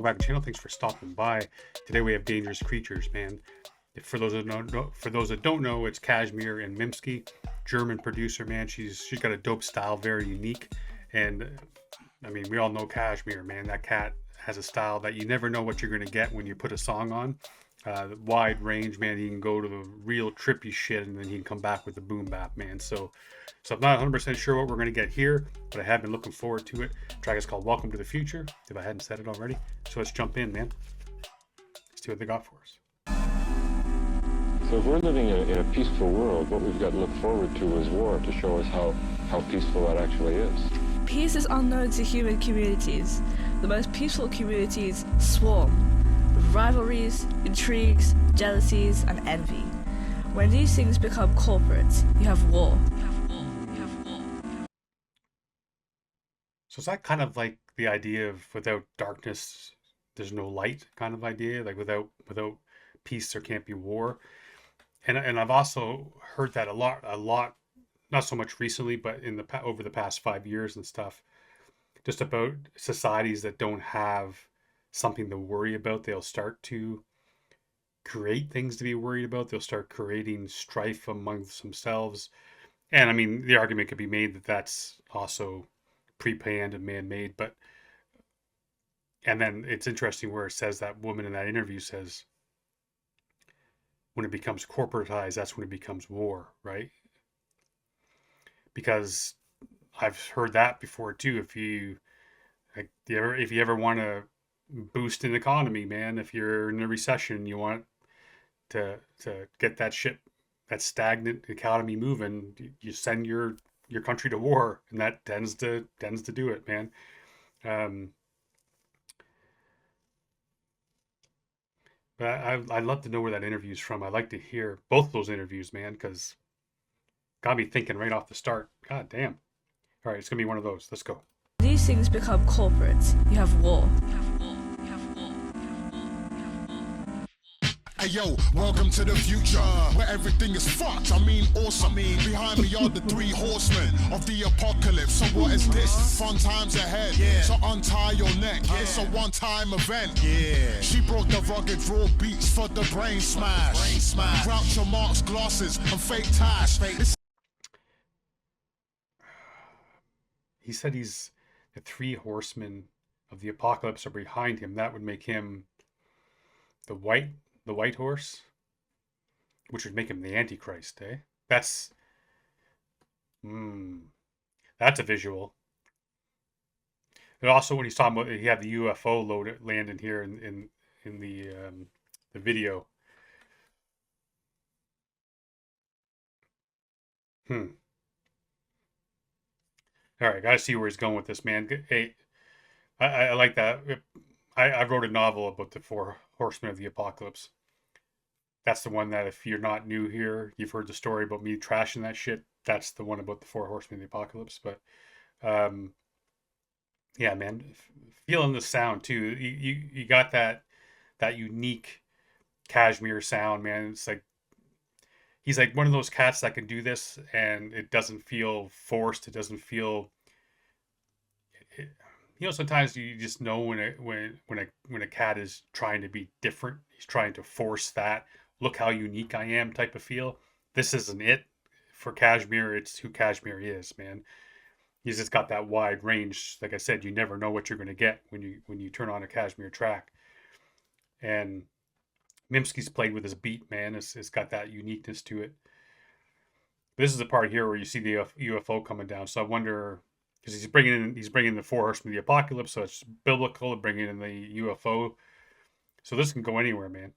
welcome back to the channel. Thanks for stopping by. Today we have Dangerous Creatures, man. For those that don't know, it's Kashmere and Mimski, German producer, man. She's got a dope style, very unique. And I mean, we all know Kashmere, man. That cat has a style that you never know what you're gonna get when you put a song on. Wide range, man. He can go to the real trippy shit, and then he can come back with the boom bap, man. So I'm not 100% sure what we're gonna get here, but I have been looking forward to it. The track is called "Welcome to the Future," if I hadn't said it already. So let's jump in, man. Let's see what they got for us. So if we're living in a peaceful world, what we've got to look forward to is war to show us how peaceful that actually is. Peace is unknown to human communities. The most peaceful communities swarm with rivalries, intrigues, jealousies, and envy. When these things become corporate, you have war. So is that kind of like the idea of without darkness, there's no light kind of idea? Like without peace, there can't be war. And I've also heard that a lot, not so much recently, but over the past 5 years and stuff, just about societies that don't have something to worry about. They'll start to create things to be worried about. They'll start creating strife amongst themselves. And I mean, the argument could be made that that's also pre-planned and man-made, and then it's interesting where it says that woman in that interview says, when it becomes corporatized, that's when it becomes war, right? Because I've heard that before too. If you ever want to boost an economy, man, if you're in a recession, you want to get that stagnant economy moving, you send your country to war, and that tends to do it, man. But I'd love to know where that interview's from. I'd like to hear both of those interviews, man, because got me thinking right off the start. God damn. All right, it's gonna be one of those. Let's go. These things become corporate, you have war. Hey yo, welcome to the future, where everything is fucked. I mean awesome. Behind me are the three horsemen of the apocalypse. So what is this? Fun times ahead. Yeah. So untie your neck. Yeah. It's a one-time event. Yeah. She brought the rugged raw beats for the brain smash. Groucho Marx glasses and fake ties. He said the three horsemen of the apocalypse are behind him. That would make him the white horse, which would make him the Antichrist, eh? That's a visual. And also, when he's talking about, he had the UFO landing here in the video. All right, gotta see where he's going with this, man. Hey, I like that. I wrote a novel about the four horsemen of the apocalypse. That's the one that, if you're not new here, you've heard the story about me trashing that shit. That's the one about the four horsemen of the apocalypse. But yeah, man, feeling the sound too. You got that unique Kashmere sound, man. It's like he's like one of those cats that can do this, and it doesn't feel forced. It doesn't feel. Sometimes you just know when a cat is trying to be different. He's trying to force that look how unique I am type of feel. This isn't it for Kashmere. It's who Kashmere is, man. He's just got that wide range. Like I said, you never know what you're going to get when you turn on a Kashmere track. And Mimski's played with his beat, man. It's got that uniqueness to it. This is the part here where you see the UFO coming down. So I wonder, because he's bringing the four horsemen of the apocalypse, so it's biblical, bringing in the UFO. So this can go anywhere, man.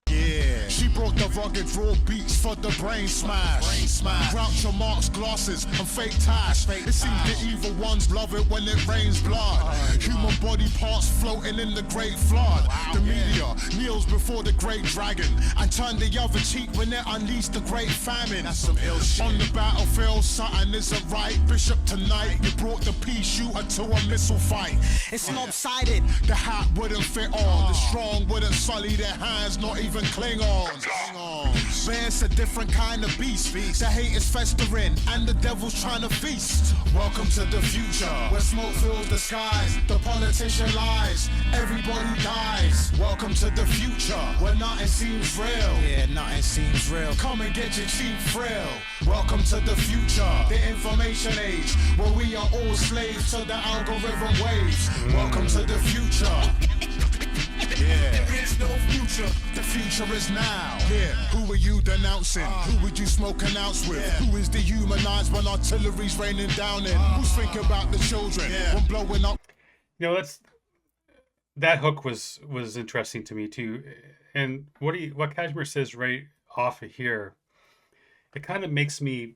Yeah, she brought the rugged raw beats for the brain smash. Groucho Marx glasses and fake ties. It seems the evil ones love it when it rains blood. Human body parts floating in the great flood. The media kneels before the great dragon and turn the other cheek when it unleashed the great famine. That's some ill shit. On the battlefield, something isn't right. Bishop, tonight you brought the pea shooter to a missile fight. It's lopsided. The hat wouldn't fit on. The strong wouldn't sully their hands, not even Klingons. But it's a different kind of beast. The hate is festering and the devil's trying to feast. Welcome to the future, where smoke fills the skies. The politics politician lies, everybody dies. Welcome to the future, where nothing seems real. Yeah, nothing seems real. Come and get your cheap thrill. Welcome to the future, the information age, where we are all slaves to the algorithm waves. Welcome to the future. Yeah. There is no future. The future is now. Yeah. Who are you denouncing? Who would you smoke an ounce with? Yeah. Who is dehumanized when artillery's raining down in? Who's thinking about the children when blowing up? You know, that hook was interesting to me too. And what Kashmere says right off of here, it kind of makes me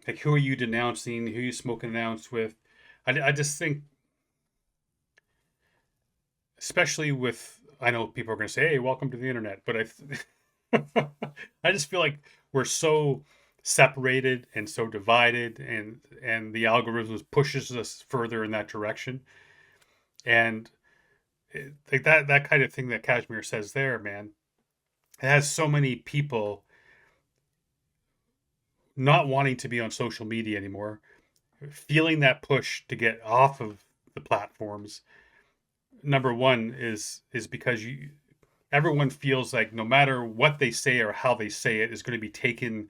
like, who are you denouncing? Who are you smoking an ounce with? I just think, especially with, I know people are going to say, hey, welcome to the internet, but I just feel like we're so separated and so divided, and the algorithms pushes us further in that direction. And like that kind of thing that Kashmere says there, man, it has so many people not wanting to be on social media anymore, feeling that push to get off of the platforms. Number one is because everyone feels like no matter what they say or how they say it is going to be taken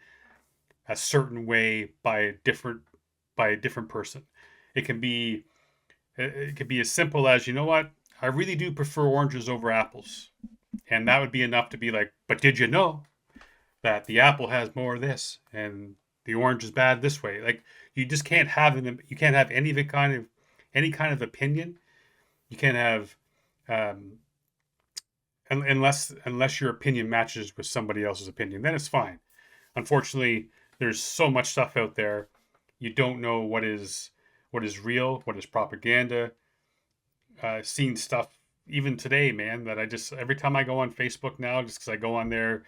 a certain way by a different person. It can be as simple as, you know what, I really do prefer oranges over apples, and that would be enough to be like, but did you know that the apple has more of this and the orange is bad this way? Like, you just can't have any kind of opinion. You can't have, unless your opinion matches with somebody else's opinion, then it's fine. Unfortunately, there's so much stuff out there. You don't know what is real, what is propaganda. Seen stuff even today, man, that every time I go on Facebook now, just because I go on there,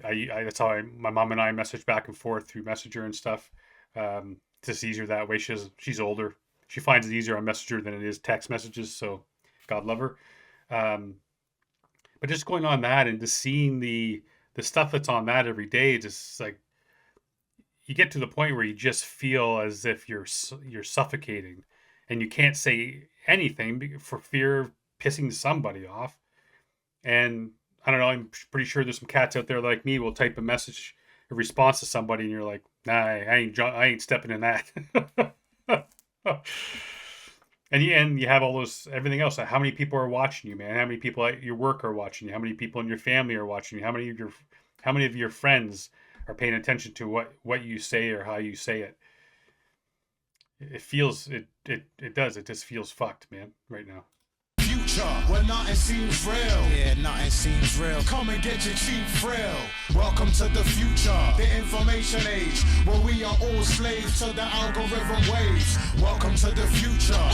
that's how my mom and I message back and forth through Messenger and stuff. It's just easier that way. She's older. She finds it easier on Messenger than it is text messages, so God love her. But just going on that and just seeing the stuff that's on that every day, just like, you get to the point where you just feel as if you're suffocating, and you can't say anything for fear of pissing somebody off. And I don't know, I'm pretty sure there's some cats out there like me will type a response to somebody, and you're like, nah, I ain't stepping in that. And you have all those, everything else. How many people are watching you, man? How many people at your work are watching you? How many people in your family are watching you? How many of your friends are paying attention to what you say or how you say it? It just feels fucked, man, right now. Future, where nothing seems real. Yeah, nothing seems real. Come and get your cheap thrill. Welcome to the future, the information age, where we are all slaves to the algorithm waves. Welcome to the future.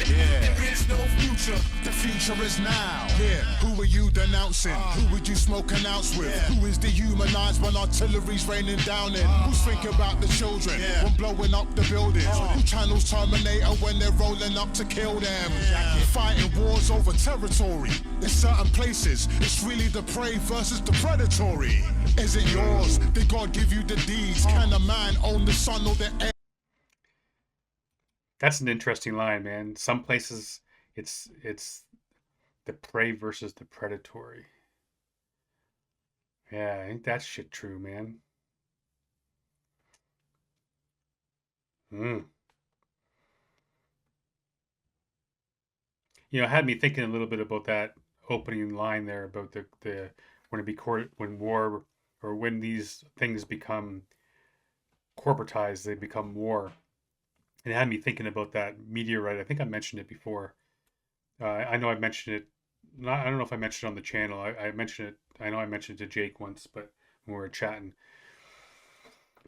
Yeah. There is no future. The future is now. Yeah. Who are you denouncing? Who would you smoke an ounce with? Yeah. Who is dehumanized when artillery's raining down in? Who's thinking about the children when blowing up the buildings? Who channels Terminator when they're rolling up to kill them? Fighting wars over territory. In certain places, it's really the prey versus the predatory. Is it yours? Did God give you the deeds? Can a man own the sun or the air? That's an interesting line, man. Some places it's the prey versus the predatory. Yeah, ain't that shit true, man? You know, it had me thinking a little bit about that opening line there about the when war, or when these things become corporatized, they become war. And it had me thinking about that meteorite. I think I mentioned it before. I know I mentioned it. I don't know if I mentioned it on the channel. I mentioned it. I know I mentioned it to Jake once, but when we were chatting.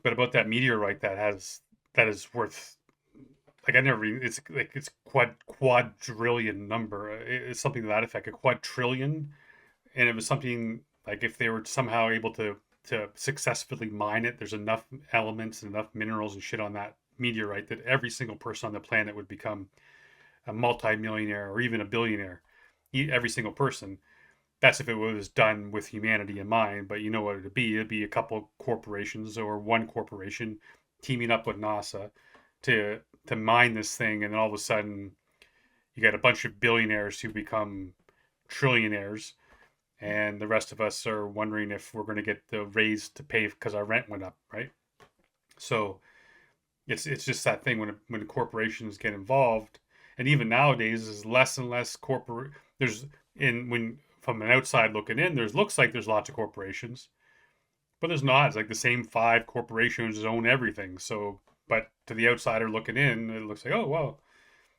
But about that meteorite that is worth, like, it's quadrillion number. It's something to that effect, a quadrillion. And it was something like, if they were somehow able to successfully mine it, there's enough elements and enough minerals and shit on that meteorite that every single person on the planet would become a multi-millionaire or even a billionaire. Every single person. That's if it was done with humanity in mind. But you know what it'd be? It'd be a couple corporations or one corporation teaming up with NASA, to mine this thing, and all of a sudden you got a bunch of billionaires who become trillionaires, and the rest of us are wondering if we're going to get the raise to pay because our rent went up, right? So it's just that thing when corporations get involved, and even nowadays is less and less corporate. There's when from an outside looking in, looks like there's lots of corporations, but there's not. It's like the same 5 corporations own everything. So, but to the outsider looking in, it looks like, oh well,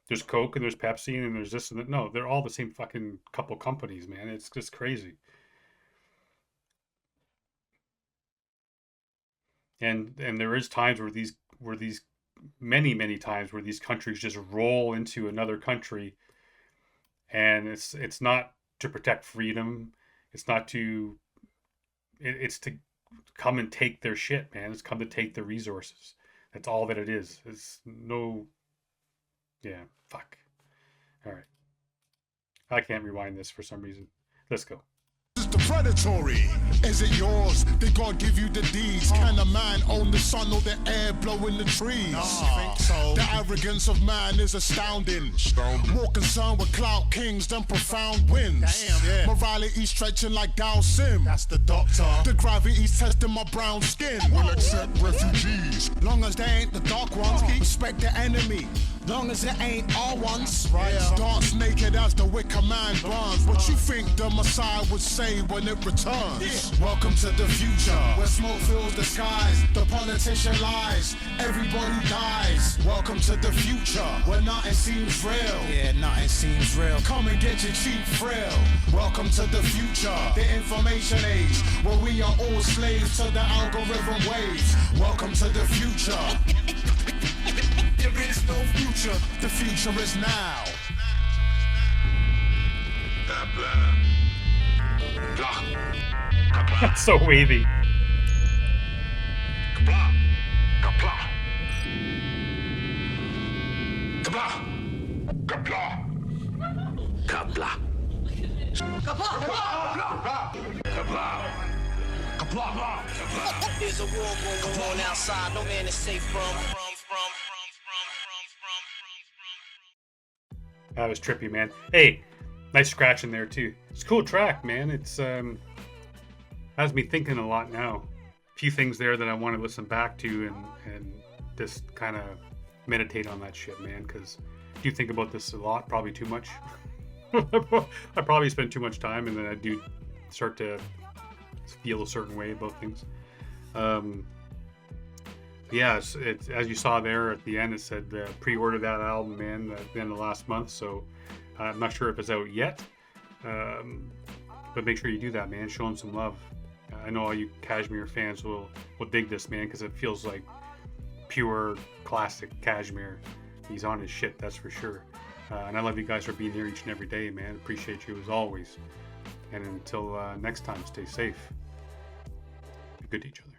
there's Coke and there's Pepsi and there's this and that. No, they're all the same fucking couple companies, man. It's just crazy. And there is times where these many times where these countries just roll into another country, and it's not to protect freedom. It's not to. It's to come and take their shit, man. It's come to take their resources. That's all that it is. It's no. Yeah, fuck. All right. I can't rewind this for some reason. Let's go. The predatory, is it yours? Did God give you the deeds? Can a man own the sun or the air blowing the trees? So. The arrogance of man is astounding. More concerned with clout kings than profound wins. Morality stretching like Down Sim. That's the doctor. The gravity's testing my brown skin. We'll accept refugees, long as they ain't the dark ones. Respect the enemy, long as it ain't our ones. Dance naked as the wicker man burns. What you think the Messiah would say when it returns? Welcome to the future, where smoke fills the skies. The politician lies, everybody dies. Welcome to the future, where nothing seems real. Yeah, nothing seems real. Come and get your cheap thrill. Welcome to the future, the information age, where we are all slaves to the algorithm waves. Welcome to the future. There is no future, the future is now. That's so wavy. There's a war going on outside, no man is safe from. That was trippy, man. Hey, nice scratch in there too. It's a cool track, man. It's has me thinking a lot now. A few things there that I want to listen back to and just kind of meditate on that shit, man. Because you think about this a lot, probably too much. I probably spend too much time, and then I do start to feel a certain way about things. Yes, it's as you saw there at the end, it said pre-order that album, man, at the end of last month. So I'm not sure if it's out yet, but make sure you do that, man. Show him some love. I know all you Kashmere fans will dig this, man, because it feels like pure classic Kashmere. He's on his shit, that's for sure. And I love you guys for being here each and every day, man. Appreciate you as always. And until next time, stay safe. Be good to each other.